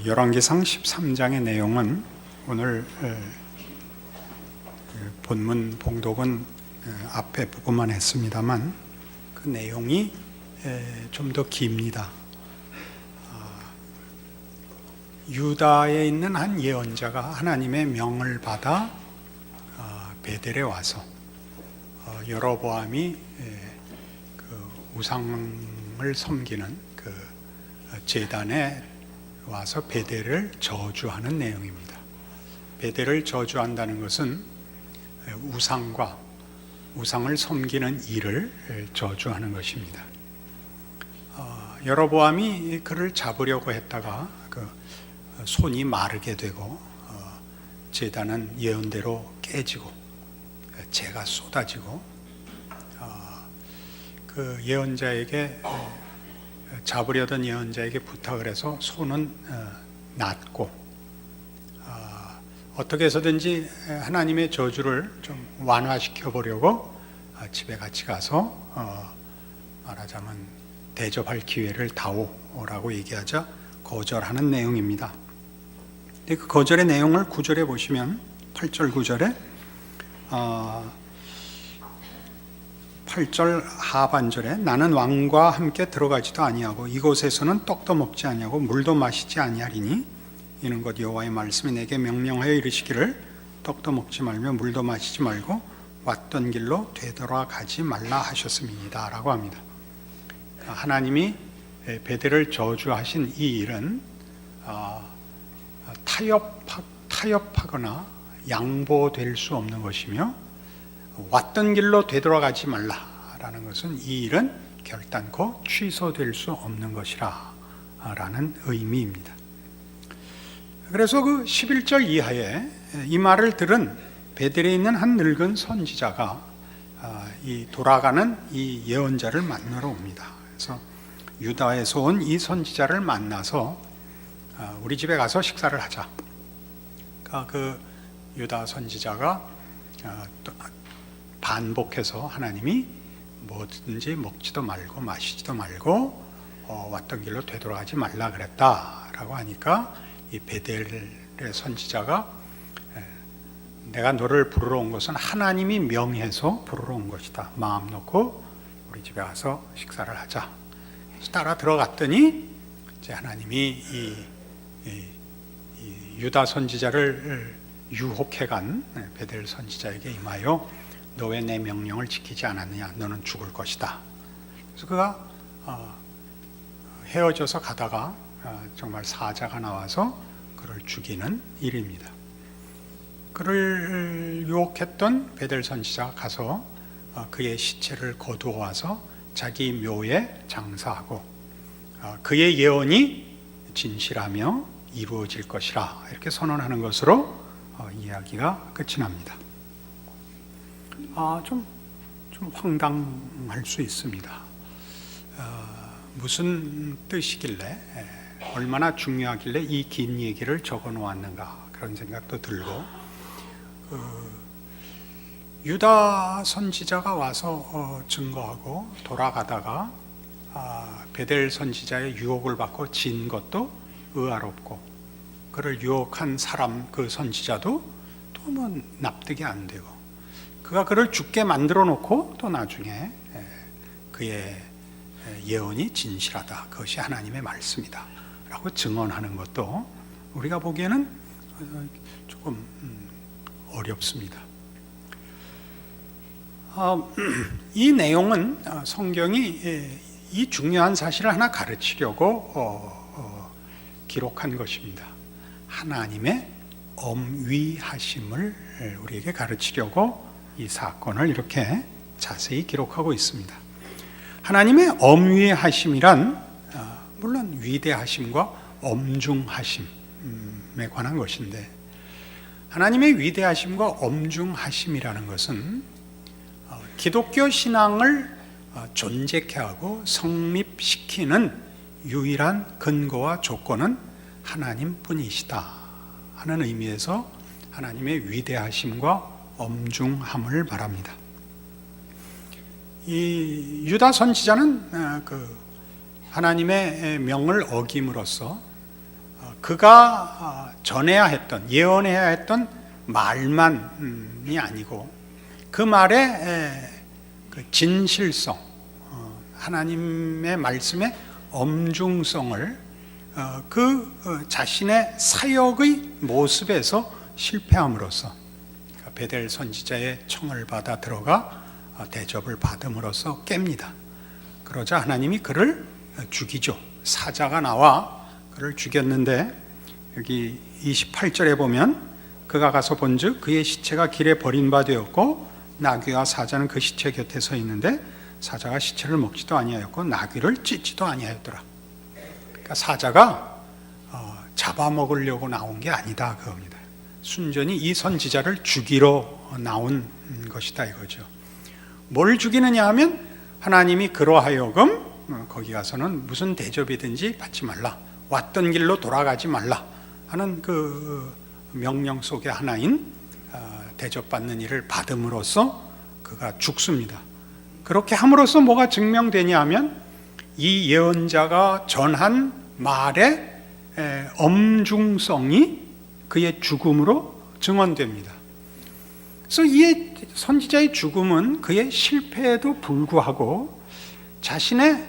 열왕기상 13장의 내용은 오늘 본문 봉독은 앞에 부분만 했습니다만 그 내용이 좀 더 깁니다. 유다에 있는 한 예언자가 하나님의 명을 받아 베델에 와서 여로보암이 그 우상을 섬기는 그 제단에 와서 베델을 저주하는 내용입니다. 베델을 저주한다는 것은 우상을 섬기는 일을 저주하는 것입니다. 여로보암이 그를 잡으려고 했다가 그 손이 마르게 되고 제단은 예언대로 깨지고 재가 쏟아지고 그 예언자에게 잡으려던 예언자에게 부탁을 해서 손은 낫고 어떻게 해서든지 하나님의 저주를 좀 완화시켜 보려고 집에 같이 가서 말하자면 대접할 기회를 다오라고 얘기하자 거절하는 내용입니다. 근데 그 거절의 내용을 9절에 보시면 8절 9절에 8절 하반절에 나는 왕과 함께 들어가지도 아니하고 이곳에서는 떡도 먹지 아니하고 물도 마시지 아니하리니 이는 곧 여호와의 말씀이 내게 명령하여 이르시기를 떡도 먹지 말며 물도 마시지 말고 왔던 길로 되돌아가지 말라 하셨음이니이다 라고 합니다. 하나님이 베델을 저주하신 이 일은 타협하거나 양보될 수 없는 것이며 왔던 길로 되돌아가지 말라라는 것은 이 일은 결단코 취소될 수 없는 것이라 라는 의미입니다. 그래서 그 11절 이하에 이 말을 들은 베델에 있는 한 늙은 선지자가 이 돌아가는 이 예언자를 만나러 옵니다. 그래서 유다에서 온 이 선지자를 만나서 우리 집에 가서 식사를 하자. 그 유다 선지자가 반복해서 하나님이 뭐든지 먹지도 말고 마시지도 말고 왔던 길로 되돌아가지 말라 그랬다라고 하니까 이 베델의 선지자가 내가 너를 부르러 온 것은 하나님이 명해서 부르러 온 것이다. 마음 놓고 우리 집에 가서 식사를 하자. 그래서 따라 들어갔더니 이제 하나님이 이 유다 선지자를 유혹해간 베델 선지자에게 임하여 너 왜 내 명령을 지키지 않았느냐? 너는 죽을 것이다. 그래서 그가 헤어져서 가다가 정말 사자가 나와서 그를 죽이는 일입니다. 그를 유혹했던 베델 선지자가 가서 그의 시체를 거두어 와서 자기 묘에 장사하고 그의 예언이 진실하며 이루어질 것이라 이렇게 선언하는 것으로 이야기가 끝이 납니다. 좀 황당할 수 있습니다. 무슨 뜻이길래 얼마나 중요하길래 이 긴 얘기를 적어 놓았는가 그런 생각도 들고 유다 선지자가 와서 증거하고 돌아가다가 베델 선지자의 유혹을 받고 진 것도 의아롭고 그를 유혹한 사람 그 선지자도 또 뭐 납득이 안 되고 그가 그를 죽게 만들어 놓고 또 나중에 그의 예언이 진실하다. 그것이 하나님의 말씀이다. 라고 증언하는 것도 우리가 보기에는 조금 어렵습니다. 이 내용은 성경이 이 중요한 사실을 하나 가르치려고 기록한 것입니다. 하나님의 엄위하심을 우리에게 가르치려고 이 사건을 이렇게 자세히 기록하고 있습니다. 하나님의 엄위하심이란 물론 위대하심과 엄중하심에 관한 것인데 하나님의 위대하심과 엄중하심이라는 것은 기독교 신앙을 존재케 하고 성립시키는 유일한 근거와 조건은 하나님뿐이시다 하는 의미에서 하나님의 위대하심과 엄중함을 말합니다. 이 유다 선지자는 그 하나님의 명을 어김으로써 그가 전해야 했던, 예언해야 했던 말만이 아니고 그 말의 그 진실성, 하나님의 말씀의 엄중성을 자신의 사역의 모습에서 실패함으로써 베델 선지자의 청을 받아 들어가 대접을 받음으로써 깹니다. 그러자 하나님이 그를 죽이죠. 사자가 나와 그를 죽였는데 여기 28절에 보면 그가 가서 본즉 그의 시체가 길에 버린 바 되었고 나귀와 사자는 그 시체 곁에 서 있는데 사자가 시체를 먹지도 아니하였고 나귀를 찢지도 아니하였더라. 그러니까 사자가 잡아먹으려고 나온 게 아니다 그겁니다. 순전히 이 선지자를 죽이러 나온 것이다 이거죠. 뭘 죽이느냐 하면 하나님이 그로 하여금 거기 가서는 무슨 대접이든지 받지 말라, 왔던 길로 돌아가지 말라 하는 그 명령 속의 하나인 대접받는 일을 받음으로써 그가 죽습니다. 그렇게 함으로써 뭐가 증명되냐 하면 이 예언자가 전한 말의 엄중성이 그의 죽음으로 증언됩니다. 그래서 이 선지자의 죽음은 그의 실패에도 불구하고 자신의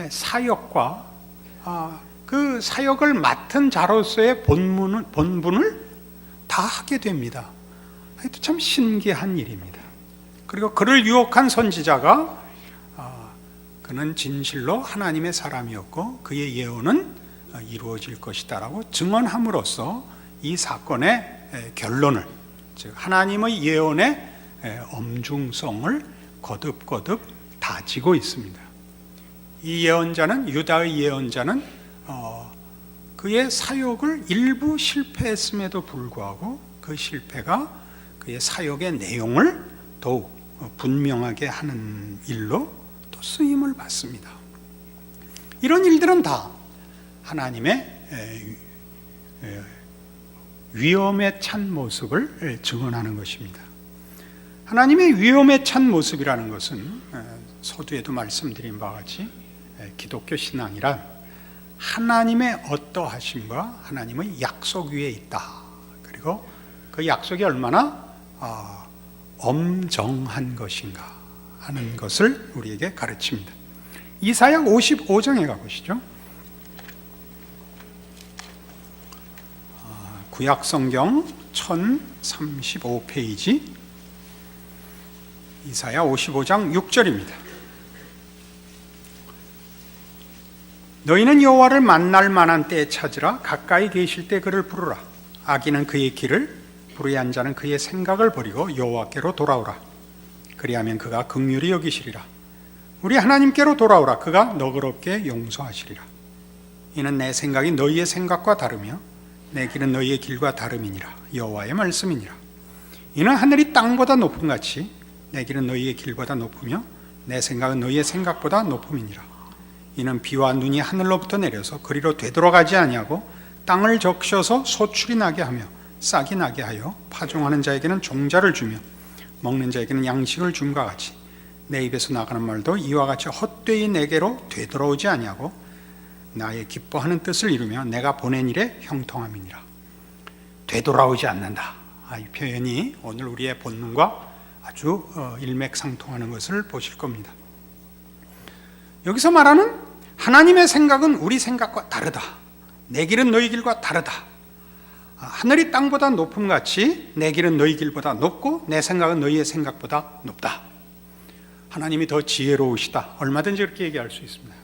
사역과 그 사역을 맡은 자로서의 본분을 다 하게 됩니다. 참 신기한 일입니다. 그리고 그를 유혹한 선지자가 그는 진실로 하나님의 사람이었고 그의 예언은 이루어질 것이다 라고 증언함으로써 이 사건의 결론을, 즉 하나님의 예언의 엄중성을 거듭거듭 다지고 있습니다. 이 예언자는, 유다의 예언자는 그의 사역을 일부 실패했음에도 불구하고 그 실패가 그의 사역의 내용을 더욱 분명하게 하는 일로 또 쓰임을 받습니다. 이런 일들은 다 하나님의 위엄에 찬 모습을 증언하는 것입니다. 하나님의 위엄에 찬 모습이라는 것은 서두에도 말씀드린 바와 같이 기독교 신앙이란 하나님의 어떠하심과 하나님의 약속 위에 있다. 그리고 그 약속이 얼마나 엄정한 것인가 하는 것을 우리에게 가르칩니다. 이사야 55장에 가보시죠. 구약성경 1035페이지 이사야 55장 6절입니다. 너희는 여호와를 만날 만한 때에 찾으라. 가까이 계실 때 그를 부르라. 악인은 그의 길을, 불의한 자는 그의 생각을 버리고 여호와께로 돌아오라. 그리하면 그가 긍휼히 여기시리라. 우리 하나님께로 돌아오라. 그가 너그럽게 용서하시리라. 이는 내 생각이 너희의 생각과 다르며 내 길은 너희의 길과 다름이니라. 여호와의 말씀이니라. 이는 하늘이 땅보다 높음 같이 내 길은 너희의 길보다 높으며 내 생각은 너희의 생각보다 높음이니라. 이는 비와 눈이 하늘로부터 내려서 그리로 되돌아가지 아니하고 땅을 적셔서 소출이 나게 하며 싹이 나게 하여 파종하는 자에게는 종자를 주며 먹는 자에게는 양식을 줌과 같이 내 입에서 나가는 말도 이와 같이 헛되이 내게로 되돌아오지 아니하고 나의 기뻐하는 뜻을 이루며 내가 보낸 일에 형통함이니라. 되돌아오지 않는다. 이 표현이 오늘 우리의 본문과 아주 일맥상통하는 것을 보실 겁니다. 여기서 말하는 하나님의 생각은 우리 생각과 다르다. 내 길은 너희 길과 다르다. 하늘이 땅보다 높음 같이 내 길은 너희 길보다 높고 내 생각은 너희의 생각보다 높다. 하나님이 더 지혜로우시다. 얼마든지 그렇게 얘기할 수 있습니다.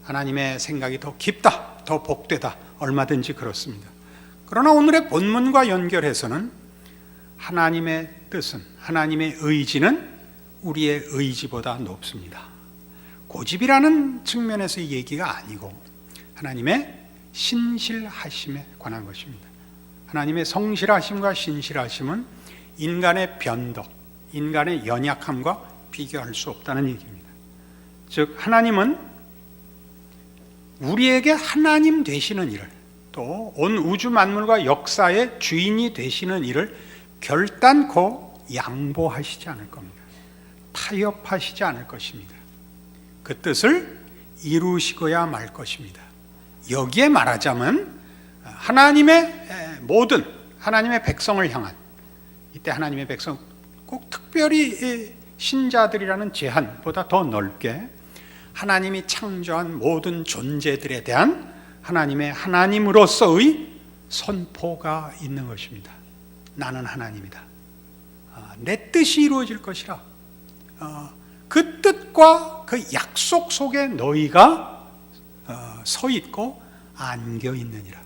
하나님의 생각이 더 깊다, 더 복되다. 얼마든지 그렇습니다. 그러나 오늘의 본문과 연결해서는 하나님의 뜻은, 하나님의 의지는 우리의 의지보다 높습니다. 고집이라는 측면에서의 얘기가 아니고 하나님의 신실하심에 관한 것입니다. 하나님의 성실하심과 신실하심은 인간의 변덕, 인간의 연약함과 비교할 수 없다는 얘기입니다. 즉 하나님은 우리에게 하나님 되시는 일을, 또 온 우주 만물과 역사의 주인이 되시는 일을 결단코 양보하시지 않을 겁니다. 타협하시지 않을 것입니다. 그 뜻을 이루시고야 말 것입니다. 여기에 말하자면 하나님의 모든 하나님의 백성을 향한, 이때 하나님의 백성 꼭 특별히 신자들이라는 제한보다 더 넓게 하나님이 창조한 모든 존재들에 대한 하나님의 하나님으로서의 선포가 있는 것입니다. 나는 하나님이다. 내 뜻이 이루어질 것이라. 그 뜻과 그 약속 속에 너희가 서 있고 안겨 있느니라.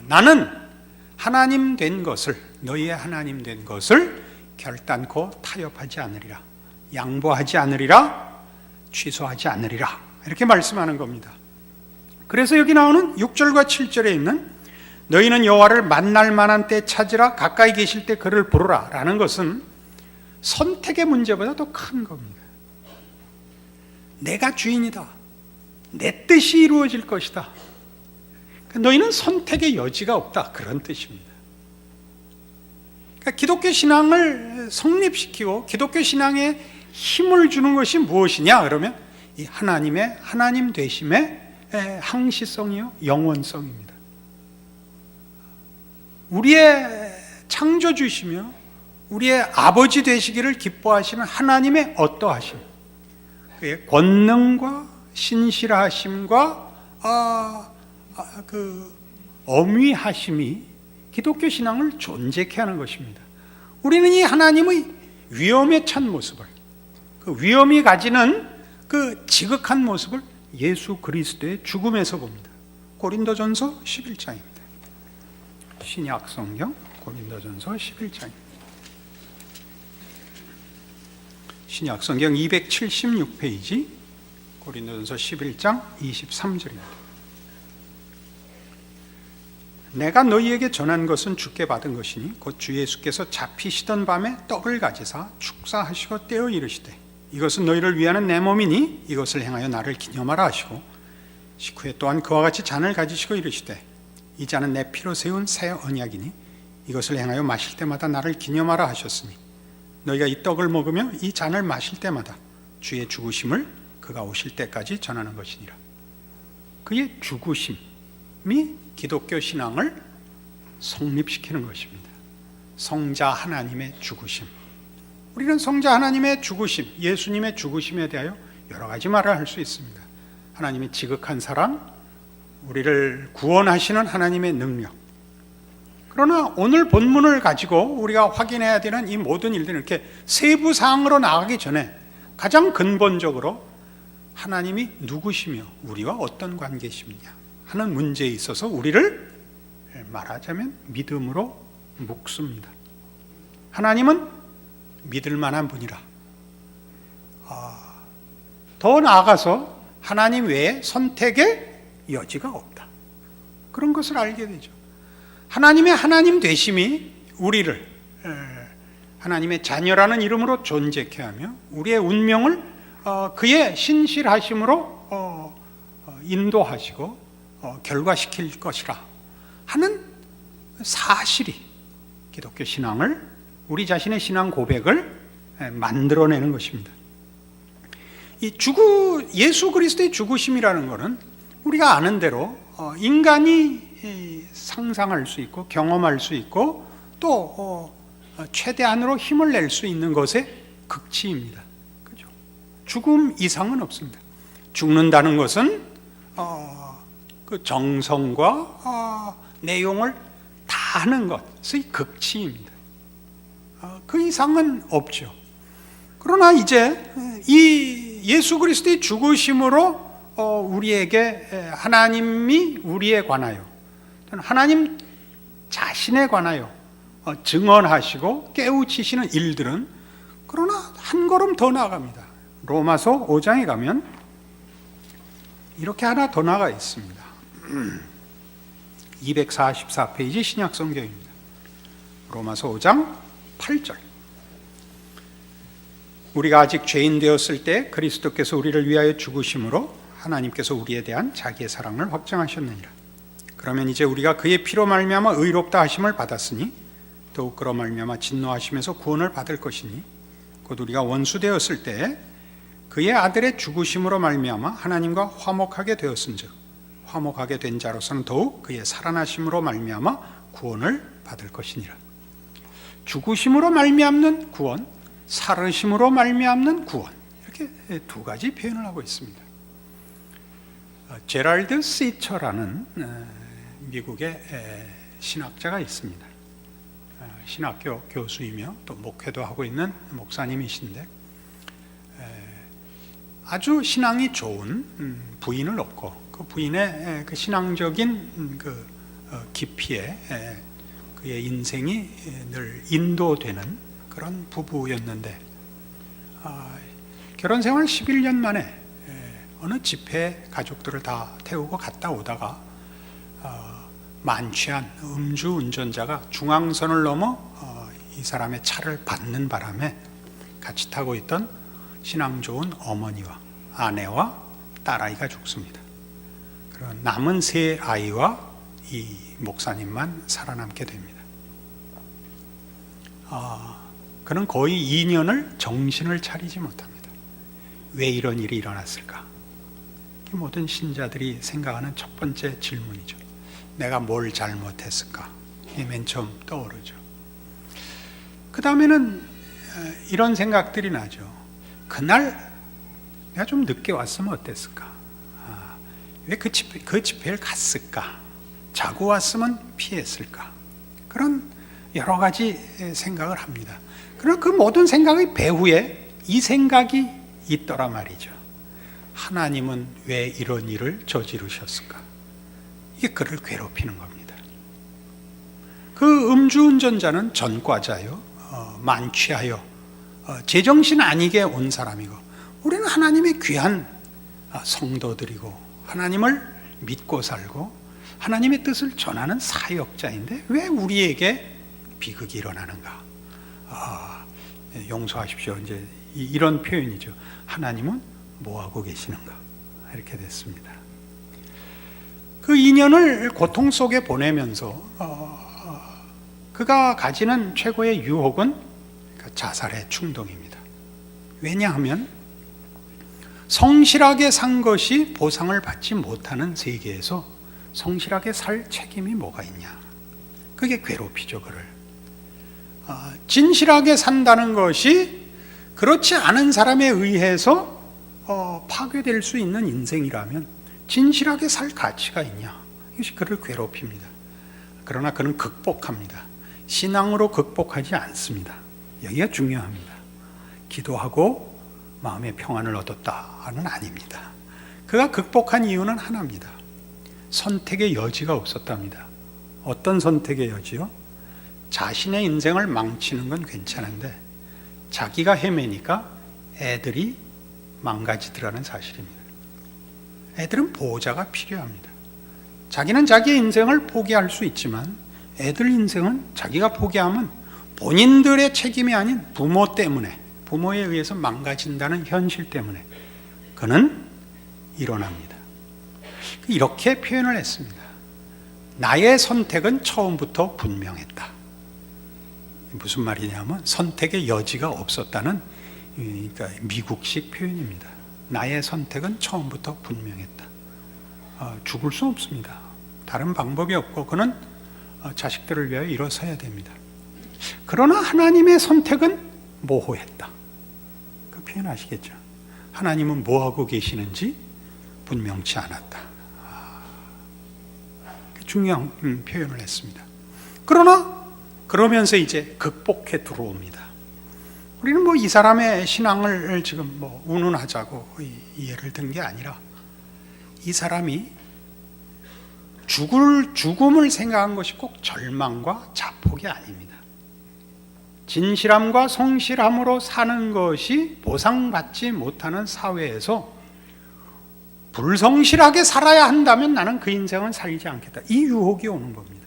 나는 하나님 된 것을, 너희의 하나님 된 것을 결단코 타협하지 않으리라. 양보하지 않으리라. 취소하지 않으리라. 이렇게 말씀하는 겁니다. 그래서 여기 나오는 6절과 7절에 있는 너희는 여호와를 만날 만한 때 찾으라, 가까이 계실 때 그를 부르라 라는 것은 선택의 문제보다 더 큰 겁니다. 내가 주인이다. 내 뜻이 이루어질 것이다. 너희는 선택의 여지가 없다. 그런 뜻입니다. 그러니까 기독교 신앙을 성립시키고 기독교 신앙에 힘을 주는 것이 무엇이냐 그러면 이 하나님의 하나님 되심의 항시성이요 영원성입니다. 우리의 창조주시며 우리의 아버지 되시기를 기뻐하시는 하나님의 어떠하심, 그의 권능과 신실하심과 그 엄위하심이 기독교 신앙을 존재케 하는 것입니다. 우리는 이 하나님의 위엄에 찬 모습을, 그 위엄이 가지는 그 지극한 모습을 예수 그리스도의 죽음에서 봅니다. 고린도전서 11장입니다. 신약 성경 고린도전서 11장입니다. 신약 성경 276페이지 고린도전서 11장 23절입니다. 내가 너희에게 전한 것은 주께 받은 것이니 곧 주 예수께서 잡히시던 밤에 떡을 가지사 축사하시고 떼어 이르시되 이것은 너희를 위하는 내 몸이니 이것을 행하여 나를 기념하라 하시고 식후에 또한 그와 같이 잔을 가지시고 이르시되 이 잔은 내 피로 세운 새 언약이니 이것을 행하여 마실 때마다 나를 기념하라 하셨으니 너희가 이 떡을 먹으며 이 잔을 마실 때마다 주의 죽으심을 그가 오실 때까지 전하는 것이니라. 그의 죽으심이 기독교 신앙을 성립시키는 것입니다. 성자 하나님의 죽으심. 우리는 성자 하나님의 죽으심, 예수님의 죽으심에 대하여 여러 가지 말을 할 수 있습니다. 하나님의 지극한 사랑, 우리를 구원하시는 하나님의 능력. 그러나 오늘 본문을 가지고 우리가 확인해야 되는 이 모든 일들은 이렇게 세부 사항으로 나가기 전에 가장 근본적으로 하나님이 누구시며 우리와 어떤 관계시냐 하는 문제에 있어서 우리를 말하자면 믿음으로 묶습니다. 하나님은 믿을 만한 분이라. 더 나아가서 하나님 외에 선택의 여지가 없다. 그런 것을 알게 되죠. 하나님의 하나님 되심이 우리를 하나님의 자녀라는 이름으로 존재케 하며 우리의 운명을 그의 신실하심으로 인도하시고 결과시킬 것이라 하는 사실이 기독교 신앙을, 우리 자신의 신앙 고백을 만들어내는 것입니다. 이 예수 그리스도의 죽으심이라는 것은 우리가 아는 대로 인간이 상상할 수 있고 경험할 수 있고 또 최대한으로 힘을 낼 수 있는 것의 극치입니다. 그죠? 죽음 이상은 없습니다. 죽는다는 것은 그 정성과 내용을 다 하는 것의 극치입니다. 그 이상은 없죠. 그러나 이제 이 예수 그리스도의 죽으심으로 우리에게 하나님이 우리에 관하여 하나님 자신에 관하여 증언하시고 깨우치시는 일들은 그러나 한 걸음 더 나아갑니다. 로마서 5장에 가면 이렇게 하나 더 나가 있습니다. 244페이지 신약성경입니다. 로마서 5장 8절. 우리가 아직 죄인 되었을 때 그리스도께서 우리를 위하여 죽으심으로 하나님께서 우리에 대한 자기의 사랑을 확증하셨느니라. 그러면 이제 우리가 그의 피로 말미암아 의롭다 하심을 받았으니 더욱 그로 말미암아 진노하심에서 구원을 받을 것이니 곧 우리가 원수 되었을 때 그의 아들의 죽으심으로 말미암아 하나님과 화목하게 되었은즉 화목하게 된 자로서는 더욱 그의 살아나심으로 말미암아 구원을 받을 것이니라. 죽으심으로 말미암는 구원, 살으심으로 말미암는 구원, 이렇게 두 가지 표현을 하고 있습니다. 제랄드 시처라는 미국의 신학자가 있습니다. 신학교 교수이며 또 목회도 하고 있는 목사님이신데 아주 신앙이 좋은 부인을 얻고 그 부인의 그 신앙적인 그 깊이에 그의 인생이 늘 인도되는 그런 부부였는데 결혼 생활 11년 만에 어느 집회에 가족들을 다 태우고 갔다 오다가 만취한 음주 운전자가 중앙선을 넘어 이 사람의 차를 받는 바람에 같이 타고 있던 신앙 좋은 어머니와 아내와 딸아이가 죽습니다. 그리고 남은 세 아이와 이 목사님만 살아남게 됩니다. 그는 거의 2년을 정신을 차리지 못합니다. 왜 이런 일이 일어났을까? 모든 신자들이 생각하는 첫 번째 질문이죠. 내가 뭘 잘못했을까? 이게 맨 처음 떠오르죠. 그 다음에는 이런 생각들이 나죠. 그날 내가 좀 늦게 왔으면 어땠을까? 왜 그 집회를 갔을까? 자고 왔으면 피했을까? 그런 여러 가지 생각을 합니다. 그러나 그 모든 생각의 배후에 이 생각이 있더라 말이죠. 하나님은 왜 이런 일을 저지르셨을까? 이게 그를 괴롭히는 겁니다. 그 음주운전자는 전과자요, 만취하여 제정신 아니게 온 사람이고, 우리는 하나님의 귀한 성도들이고 하나님을 믿고 살고 하나님의 뜻을 전하는 사역자인데 왜 우리에게 비극이 일어나는가? 용서하십시오. 이제 이런 표현이죠. 하나님은 뭐 하고 계시는가? 이렇게 됐습니다. 그 2년을 고통 속에 보내면서 그가 가지는 최고의 유혹은 자살의 충동입니다. 왜냐하면 성실하게 산 것이 보상을 받지 못하는 세계에서 성실하게 살 책임이 뭐가 있냐? 그게 괴롭히죠, 그를. 진실하게 산다는 것이 그렇지 않은 사람에 의해서 파괴될 수 있는 인생이라면 진실하게 살 가치가 있냐? 이것이 그를 괴롭힙니다. 그러나 그는 극복합니다. 신앙으로 극복하지 않습니다. 여기가 중요합니다. 기도하고 마음의 평안을 얻었다는 아닙니다. 그가 극복한 이유는 하나입니다. 선택의 여지가 없었답니다. 어떤 선택의 여지요? 자신의 인생을 망치는 건 괜찮은데 자기가 헤매니까 애들이 망가지더라는 사실입니다. 애들은 보호자가 필요합니다. 자기는 자기의 인생을 포기할 수 있지만 애들 인생은 자기가 포기하면 본인들의 책임이 아닌 부모 때문에, 부모에 의해서 망가진다는 현실 때문에 그는 일어납니다. 이렇게 표현을 했습니다. 나의 선택은 처음부터 분명했다. 무슨 말이냐면 선택의 여지가 없었다는, 그러니까 미국식 표현입니다. 나의 선택은 처음부터 분명했다. 죽을 수 없습니다. 다른 방법이 없고 그는 자식들을 위하여 일어서야 됩니다. 그러나 하나님의 선택은 모호했다. 그 표현 아시겠죠? 하나님은 뭐하고 계시는지 분명치 않았다. 중요한 표현을 했습니다. 그러면서 이제 극복해 들어옵니다. 우리는 뭐 이 사람의 신앙을 지금 뭐 운운하자고 이해를 든 게 아니라 이 사람이 죽음을 생각한 것이 꼭 절망과 자폭이 아닙니다. 진실함과 성실함으로 사는 것이 보상받지 못하는 사회에서 불성실하게 살아야 한다면 나는 그 인생은 살지 않겠다. 이 유혹이 오는 겁니다.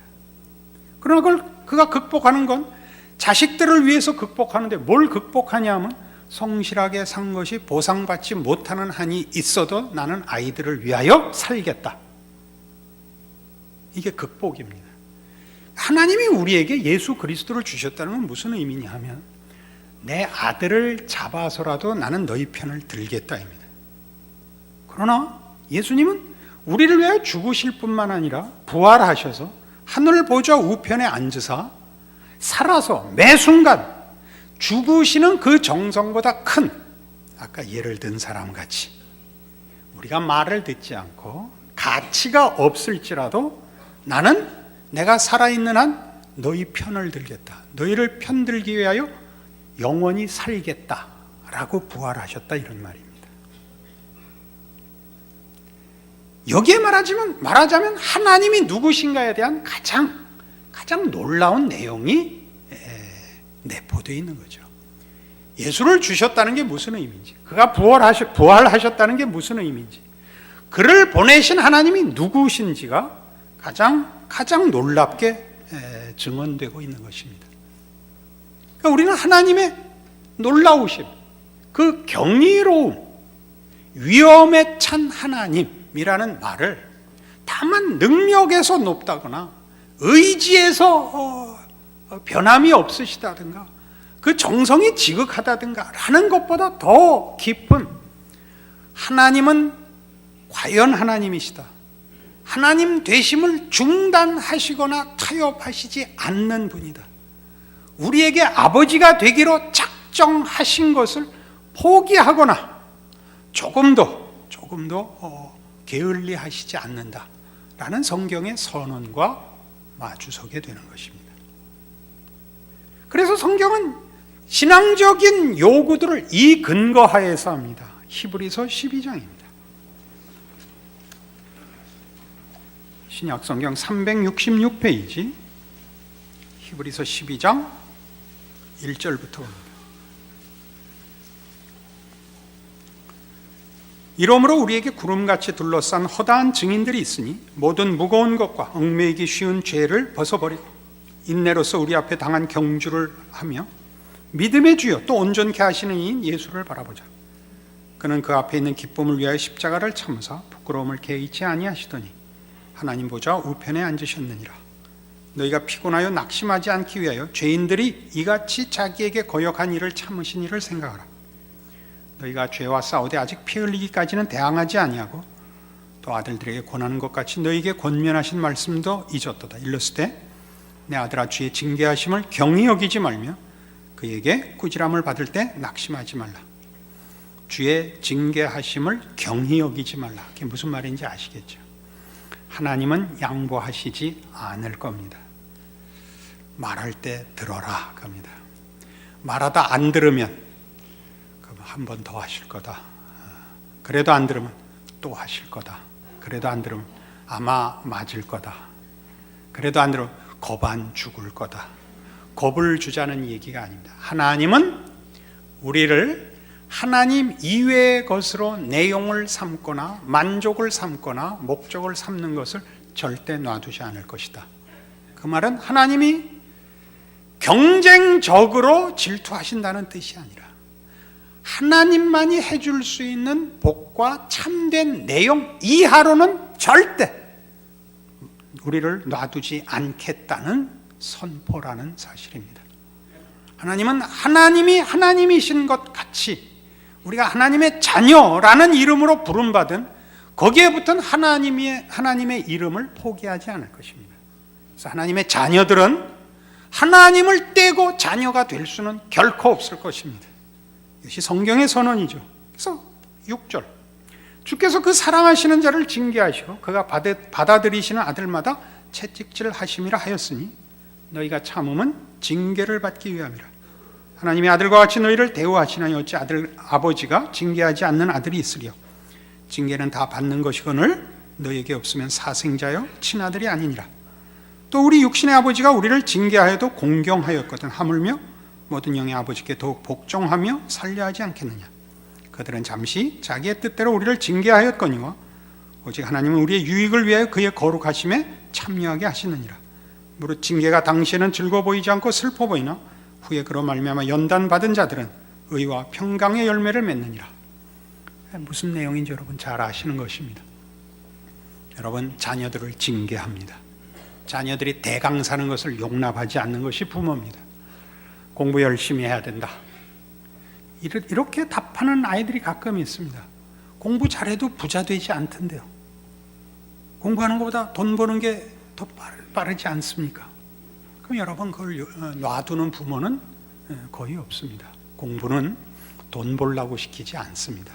그러나 그가 극복하는 건 자식들을 위해서 극복하는데 뭘 극복하냐 하면 성실하게 산 것이 보상받지 못하는 한이 있어도 나는 아이들을 위하여 살겠다. 이게 극복입니다. 하나님이 우리에게 예수 그리스도를 주셨다는 건 무슨 의미냐 하면 내 아들을 잡아서라도 나는 너희 편을 들겠다입니다. 그러나 예수님은 우리를 위하여 죽으실 뿐만 아니라 부활하셔서 하늘 보좌 우편에 앉으사 살아서 매 순간 죽으시는 그 정성보다 큰, 아까 예를 든 사람 같이 우리가 말을 듣지 않고 가치가 없을지라도 나는 내가 살아있는 한 너희 편을 들겠다, 너희를 편들기 위하여 영원히 살겠다라고 부활하셨다, 이런 말입니다. 여기에 말하자면 하나님이 누구신가에 대한 가장 놀라운 내용이 내포되어 있는 거죠. 예수를 주셨다는 게 무슨 의미인지, 그가 부활하셨다는 게 무슨 의미인지, 그를 보내신 하나님이 누구신지가 가장 놀랍게 증언되고 있는 것입니다. 그러니까 우리는 하나님의 놀라우심, 그 경이로움, 위엄에 찬 하나님이라는 말을 다만 능력에서 높다거나 의지에서 변함이 없으시다든가 그 정성이 지극하다든가 라는 것보다 더 깊은, 하나님은 과연 하나님이시다, 하나님 되심을 중단하시거나 타협하시지 않는 분이다, 우리에게 아버지가 되기로 작정하신 것을 포기하거나 조금도 게을리하시지 않는다라는 성경의 선언과 마주서게 되는 것입니다. 그래서 성경은 신앙적인 요구들을 이 근거하에서 합니다. 히브리서 12장입니다. 신약 성경 366페이지 히브리서 12장 1절부터 봅니다. 이러므로 우리에게 구름같이 둘러싼 허다한 증인들이 있으니 모든 무거운 것과 얽매이기 쉬운 죄를 벗어버리고 인내로서 우리 앞에 당한 경주를 하며 믿음의 주여 또 온전케 하시는 이인 예수를 바라보자. 그는 그 앞에 있는 기쁨을 위하여 십자가를 참으사 부끄러움을 개의치 아니하시더니 하나님 보좌 우편에 앉으셨느니라. 너희가 피곤하여 낙심하지 않기 위하여 죄인들이 이같이 자기에게 거역한 일을 참으신 일을 생각하라. 너희가 죄와 싸우되 아직 피 흘리기까지는 대항하지 아니하고 또 아들들에게 권하는 것 같이 너희에게 권면하신 말씀도 잊었도다. 일렀으되 내 아들아 주의 징계하심을 경히 여기지 말며 그에게 꾸지람을 받을 때 낙심하지 말라. 주의 징계하심을 경히 여기지 말라. 그게 무슨 말인지 아시겠죠? 하나님은 양보하시지 않을 겁니다. 말할 때 들어라 겁니다. 말하다 안 들으면 한 번 더 하실 거다. 그래도 안 들으면 또 하실 거다. 그래도 안 들으면 아마 맞을 거다. 그래도 안 들으면 겁안 죽을 거다. 겁을 주자는 얘기가 아닙니다. 하나님은 우리를 하나님 이외의 것으로 내용을 삼거나 만족을 삼거나 목적을 삼는 것을 절대 놔두지 않을 것이다. 그 말은 하나님이 경쟁적으로 질투하신다는 뜻이 아니라 하나님만이 해줄 수 있는 복과 참된 내용 이하로는 절대 우리를 놔두지 않겠다는 선포라는 사실입니다. 하나님은 하나님이 하나님이신 것 같이 우리가 하나님의 자녀라는 이름으로 부름받은 거기에 붙은 하나님의 이름을 포기하지 않을 것입니다. 그래서 하나님의 자녀들은 하나님을 떼고 자녀가 될 수는 결코 없을 것입니다. 이것이 성경의 선언이죠. 그래서 6절 주께서 그 사랑하시는 자를 징계하시고 그가 받아들이시는 아들마다 채찍질 하심이라 하였으니 너희가 참음은 징계를 받기 위함이라. 하나님의 아들과 같이 너희를 대우하시나니 어찌 아버지가 징계하지 않는 아들이 있으리요. 징계는 다 받는 것이거늘 너희에게 없으면 사생자여 친아들이 아니니라. 또 우리 육신의 아버지가 우리를 징계하여도 공경하였거든 하물며 모든 영의 아버지께 더욱 복종하며 살려하지 않겠느냐. 그들은 잠시 자기의 뜻대로 우리를 징계하였거니와 오직 하나님은 우리의 유익을 위하여 그의 거룩하심에 참여하게 하시느니라. 무릇 징계가 당시에는 즐거워 보이지 않고 슬퍼 보이나 후에 그로 말미암아 연단받은 자들은 의와 평강의 열매를 맺느니라. 무슨 내용인지 여러분 잘 아시는 것입니다. 여러분 자녀들을 징계합니다. 자녀들이 대강 사는 것을 용납하지 않는 것이 부모입니다. 공부 열심히 해야 된다. 이렇게 답하는 아이들이 가끔 있습니다. 공부 잘해도 부자 되지 않던데요. 공부하는 것보다 돈 버는 게 더 빠르지 않습니까? 그럼 여러분 그걸 놔두는 부모는 거의 없습니다. 공부는 돈 벌라고 시키지 않습니다.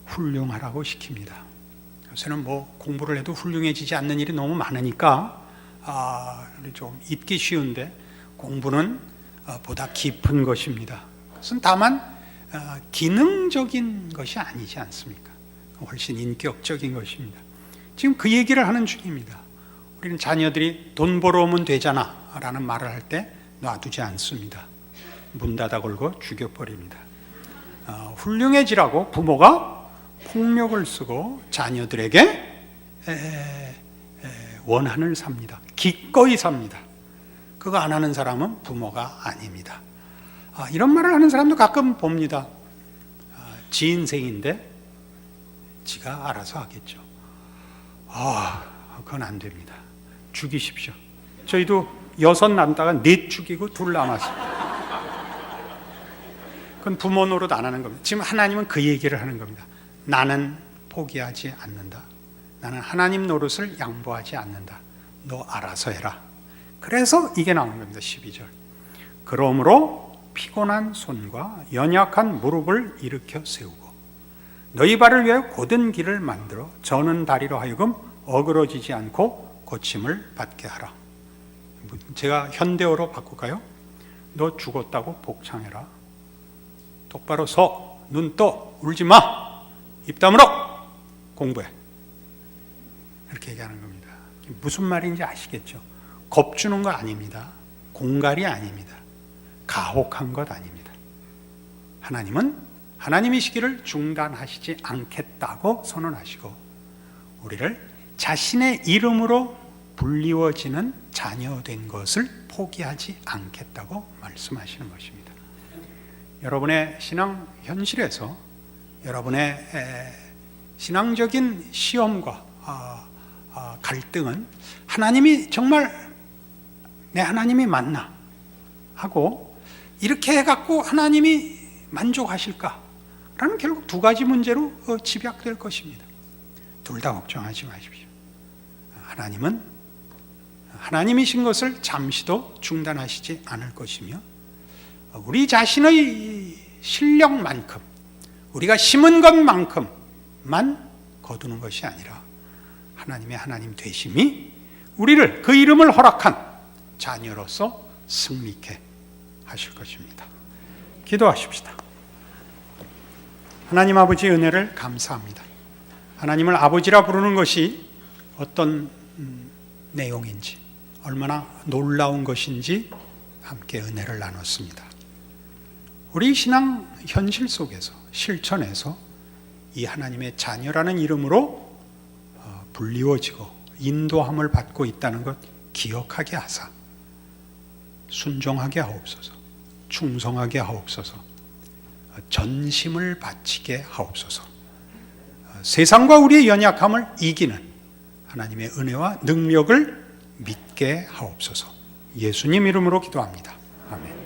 훌륭하라고 시킵니다. 요새는 뭐 공부를 해도 훌륭해지지 않는 일이 너무 많으니까 좀 잊기 쉬운데, 공부는 보다 깊은 것입니다. 그것은 다만 기능적인 것이 아니지 않습니까? 훨씬 인격적인 것입니다. 지금 그 얘기를 하는 중입니다. 우리는 자녀들이 돈 벌어오면 되잖아 라는 말을 할 때 놔두지 않습니다. 문 닫아 걸고 죽여버립니다. 훌륭해지라고 부모가 폭력을 쓰고 자녀들에게 원한을 삽니다. 기꺼이 삽니다. 그거 안 하는 사람은 부모가 아닙니다. 이런 말을 하는 사람도 가끔 봅니다. 지 인생인데 지가 알아서 하겠죠. 그건 안 됩니다. 죽이십시오. 저희도 6 낳다가 4 죽이고 2 남았습니다. 그건 부모 노릇 안 하는 겁니다. 지금 하나님은 그 얘기를 하는 겁니다. 나는 포기하지 않는다. 나는 하나님 노릇을 양보하지 않는다. 너 알아서 해라. 그래서 이게 나오는 겁니다. 12절. 그러므로 피곤한 손과 연약한 무릎을 일으켜 세우고 너희 발을 위하여 곧은 길을 만들어 저는 다리로 하여금 어그러지지 않고 고침을 받게 하라. 제가 현대어로 바꿀까요? 너 죽었다고 복창해라. 똑바로 서, 눈 떠, 울지 마. 입 다물어. 공부해. 이렇게 얘기하는 겁니다. 무슨 말인지 아시겠죠? 겁주는 거 아닙니다. 공갈이 아닙니다. 가혹한 것 아닙니다. 하나님은 하나님이시기를 중단하시지 않겠다고 선언하시고 우리를 자신의 이름으로 불리워지는 자녀된 것을 포기하지 않겠다고 말씀하시는 것입니다. 여러분의 신앙 현실에서 여러분의 신앙적인 시험과 갈등은 하나님이 정말 내 하나님이 맞나 하고 이렇게 해갖고 하나님이 만족하실까? 라는 결국 2가지 문제로 집약될 것입니다. 둘 다 걱정하지 마십시오. 하나님은 하나님이신 것을 잠시도 중단하시지 않을 것이며 우리 자신의 실력만큼 우리가 심은 것만큼만 거두는 것이 아니라 하나님의 하나님 되심이 우리를 그 이름을 허락한 자녀로서 승리케 하실 것입니다. 기도하십시다. 하나님 아버지 은혜를 감사합니다. 하나님을 아버지라 부르는 것이 어떤 내용인지 얼마나 놀라운 것인지 함께 은혜를 나눴습니다. 우리 신앙 현실 속에서 실천에서 이 하나님의 자녀라는 이름으로 불리워지고 인도함을 받고 있다는 것 기억하게 하사 순종하게 하옵소서, 충성하게 하옵소서, 전심을 바치게 하옵소서, 세상과 우리의 연약함을 이기는 하나님의 은혜와 능력을 믿게 하옵소서. 예수님 이름으로 기도합니다. 아멘.